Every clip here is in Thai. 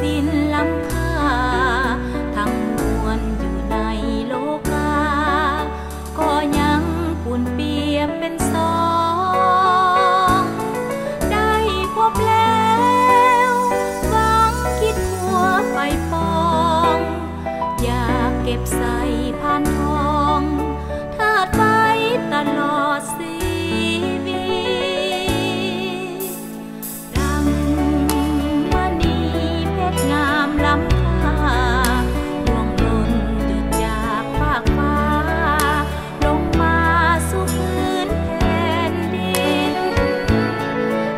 สิ้นล้ำค่าทั้งมวลอยู่ในโลกาก็ยังปุ่นเปียกเป็นสองได้พบแล้วหวังคิดหัวไปปองอยากเก็บใส่พานทองเทิดไว้ตลอดชีวิตดังมณีเพชรงามล้ำค่าล่วงหล่นหยุดจากฟากฟ้าลงมาสู่พื้นแผ่นดิน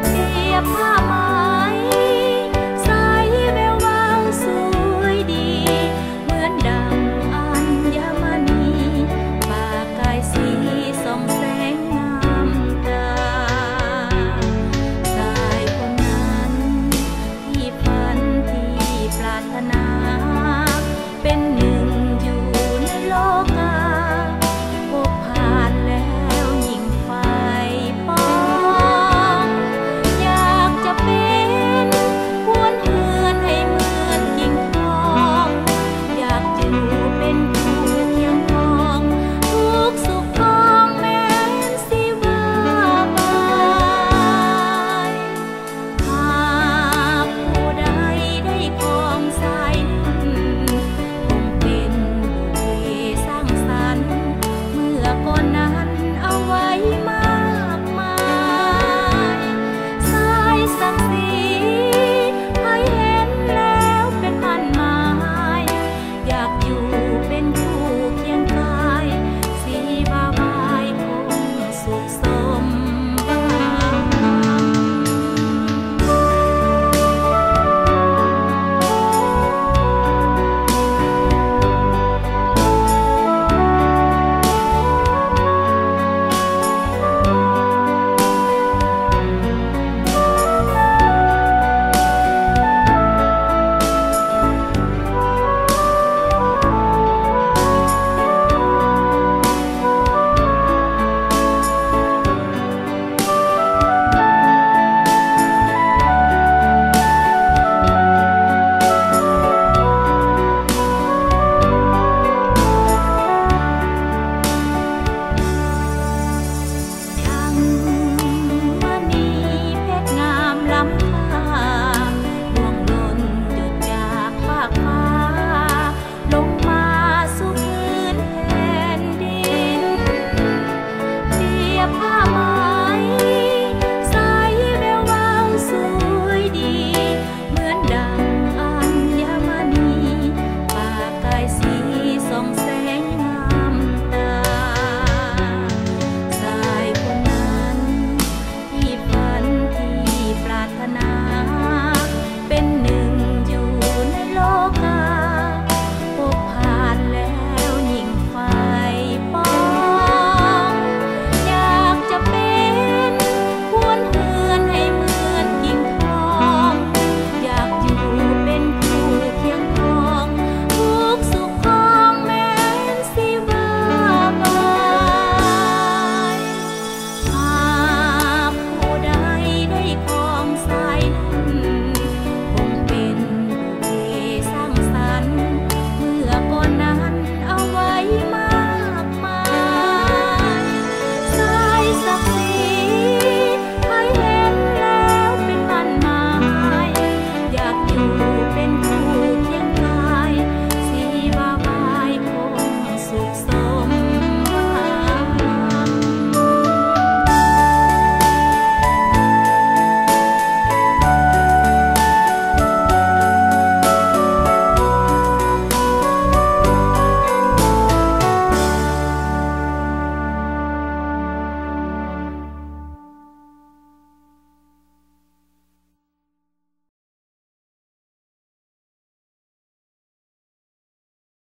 เปรียบผ้าไหมใสแวววาวสวยดีเหมือนดังอัญมณีปากกายสีส่องแสงงามตาสายคนนั้นที่ฝันที่ปรารถนาเป็นหนึ่งอยู่ในโลกาพบผ่านแล้วยิ่งไฟปองอยากจะเป็นหวนเฮือนให้เหมือนกิ่งทองอยากอยู่เป็นผู้เคียงน้องทุกสุขของแม้นสิว่าบายหากผู้ใดได้ครองสายนั้นคงเป็นบุพเพสร้างสรรค์เมื่อก่อนนั้นเอาไว้มากมายสายศักดิ์ศรี